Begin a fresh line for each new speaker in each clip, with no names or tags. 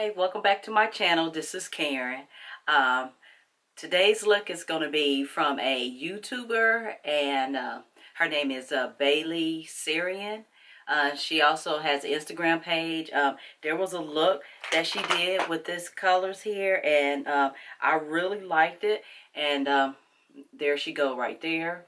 Hey, welcome back to my channel. This is Karen. Today's look is going to be from a YouTuber, and her name is Baliey Sarian. She also has an Instagram page. There was a look that she did with this colors here, and I really liked it. And there she go right there.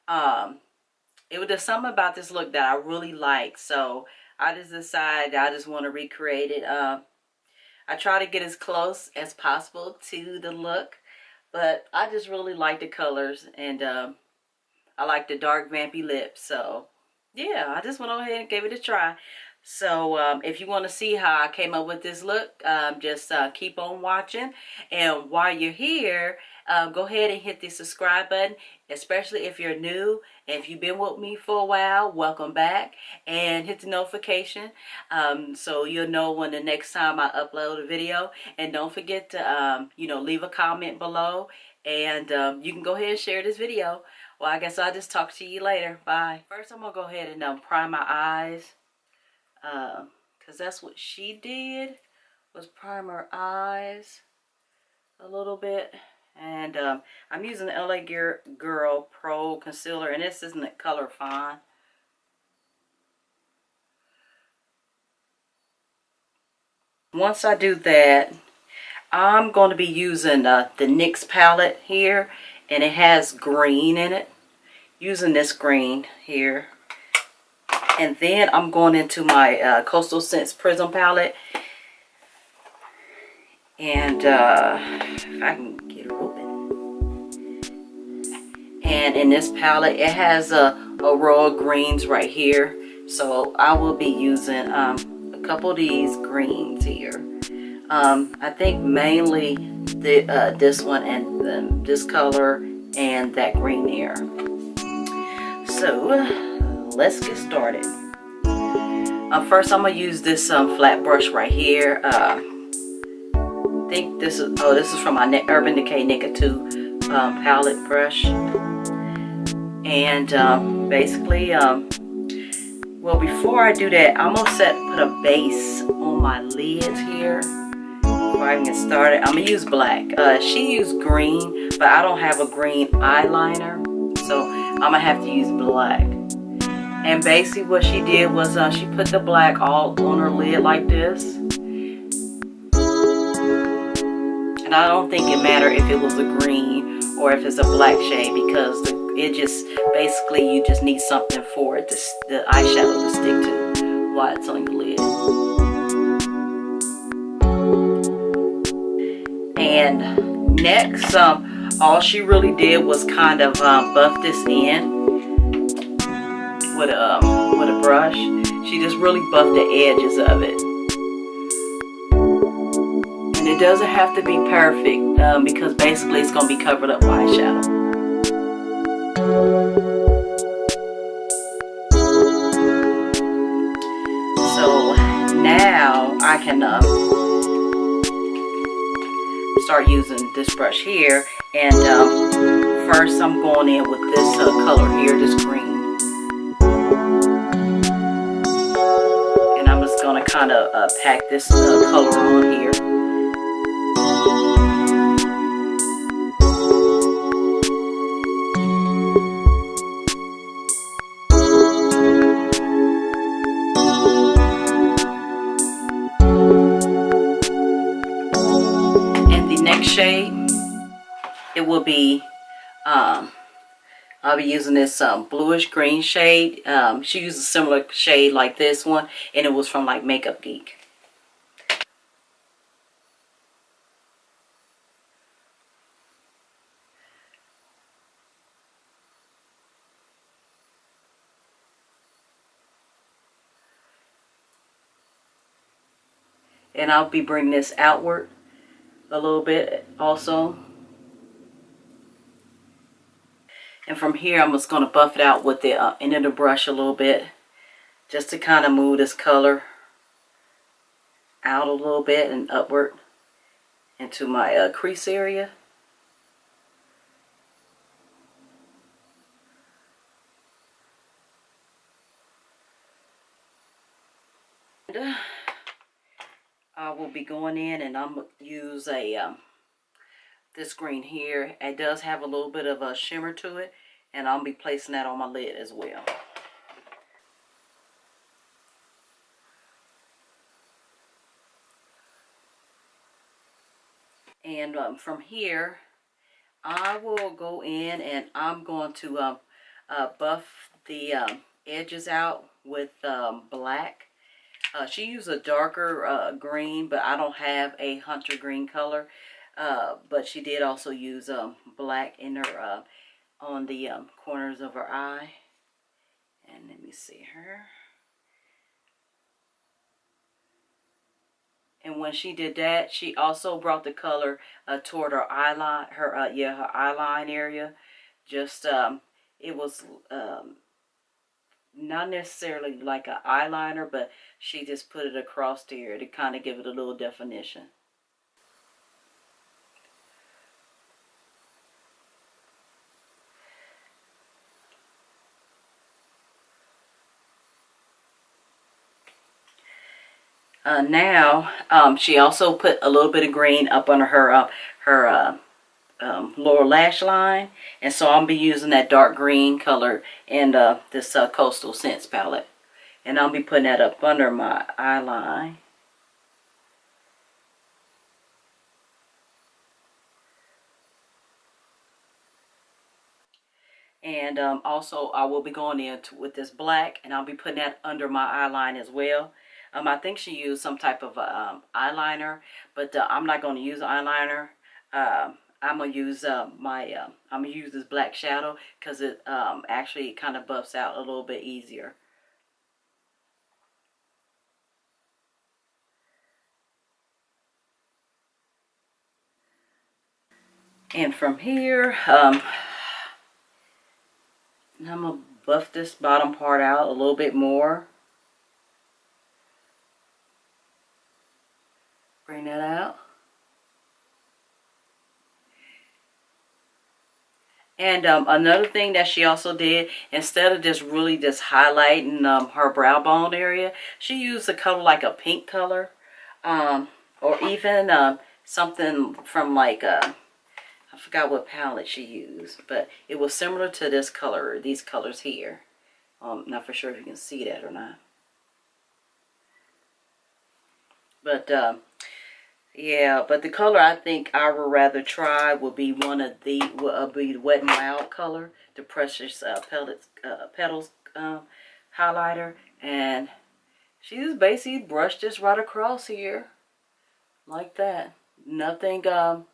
It was just something about this look that I really like, so I just decided I just want to recreate it. I try to get as close as possible to the look, but I just really like the colors, and I like the dark vampy lips. So yeah, I just went ahead and gave it a try. So if you want to see how I came up with this look, just keep on watching. And while you're here, go ahead and hit the subscribe button, especially if you're new. And if you've been with me for a while, welcome back. And hit the notification so you'll know when the next time I upload a video. And don't forget to, leave a comment below. And you can go ahead and share this video. Well, I guess I'll just talk to you later. Bye. First, I'm going to go ahead and prime my eyes. Because that's what she did, was prime her eyes a little bit. And I'm using the LA Girl Pro Concealer, and this isn't the color Fine. Once I do that, I'm going to be using the NYX palette here, and it has green in it. Using this green here. And then I'm going into my Coastal Scents Prism palette. And if I can get it open. And in this palette, it has a row of greens right here. So I will be using a couple of these greens here. I think mainly this one and this color and that green there. So let's get started. First, I'm gonna use this flat brush right here. I think this is from my Urban Decay Nicka 2 palette brush. And basically, well, before I do that, I'm gonna put a base on my lids here. Before I get started, I'm gonna use black. She used green, but I don't have a green eyeliner, so I'm gonna have to use black. And basically what she did was she put the black all on her lid like this. And I don't think it mattered if it was a green or if it's a black shade, because it just basically you just need something for it, the eyeshadow to stick to while it's on your lid. And next, all she really did was kind of buff this in with a brush. She just really buffed the edges of it. And it doesn't have to be perfect because basically it's going to be covered up by eyeshadow. So now I can start using this brush here. And first I'm going in with this color here, this green. Going to kind of pack this color on here. And the next shade, it will be I'll be using this bluish green shade. She used a similar shade like this one, and it was from like Makeup Geek. And I'll be bringing this outward a little bit also. And from here, I'm just going to buff it out with the end of the brush a little bit, just to kind of move this color out a little bit and upward into my crease area. will be going in and I'm going to use a this green here. It does have a little bit of a shimmer to it, and I'll be placing that on my lid as well. And from here, I will go in and I'm going to buff the edges out with black. She used a darker green, but I don't have a hunter green color. But she did also use black in her on the corners of her eye. And let me see her. And when she did that, she also brought the color toward her eyeline, her eyeline area. Just it was not necessarily like an eyeliner, but she just put it across there to kind of give it a little definition. Now, she also put a little bit of green up under her lower lash line, and so I'll be using that dark green color in this Coastal Scents palette, and I'll be putting that up under my eye line. And also I will be going in with this black, and I'll be putting that under my eye line as well. I think she used some type of eyeliner, but I'm not going to use eyeliner. I'm gonna use I'm gonna use this black shadow because it actually kind of buffs out a little bit easier. And from here, I'm gonna buff this bottom part out a little bit more. Bring that out. And another thing that she also did, instead of just really just highlighting her brow bone area, she used a color like a pink color, or even something from like I forgot what palette she used, but it was similar to this color, these colors here. Not for sure if you can see that or not. But yeah, but the color I think I would rather try would be one of the be the Wet n Wild color, the Precious Petals highlighter, and she just basically brushed this right across here, like that. Nothing so.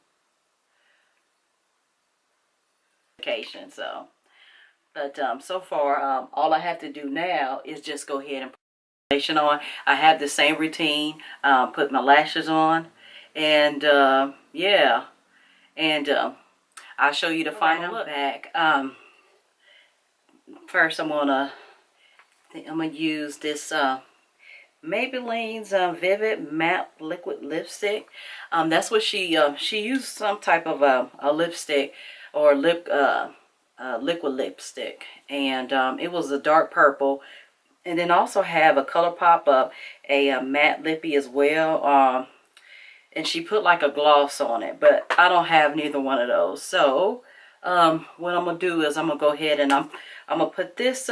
But so far, all I have to do now is just go ahead and put foundation on. I have the same routine. Put my lashes on. And yeah, and I'll show you the final look. Back. First, I'm gonna use this Maybelline's Vivid Matte Liquid Lipstick. That's what she used some type of a lipstick or liquid lipstick, and it was a dark purple. And then also have a ColourPop of a matte lippy as well. And she put like a gloss on it, but I don't have neither one of those. So what I'm gonna do is I'm gonna go ahead and I'm gonna put this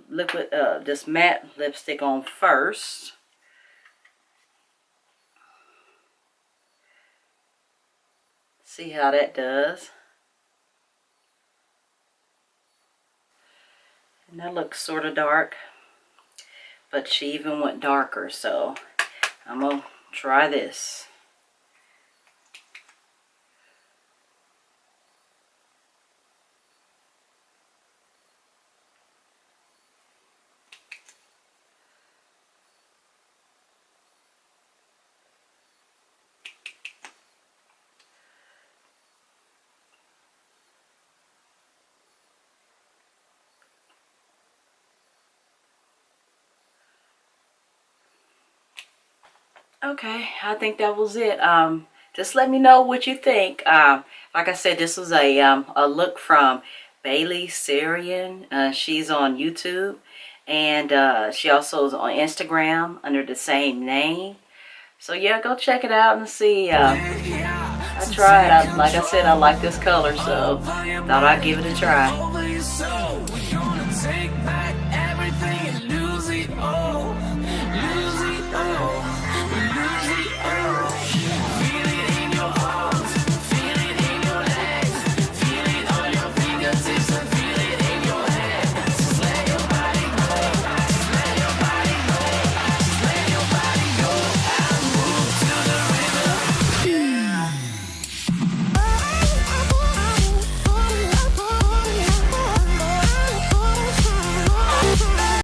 liquid this matte lipstick on first. See how that does. And that looks sort of dark, but she even went darker, so I'm gonna try this. Okay, I think that was it. Just let me know what you think. Like I said, this was a look from Baliey Sarian. She's on YouTube, and she also is on Instagram under the same name. So yeah, go check it out and see. I tried. Like I said, I like this color, so thought I'd give it a try.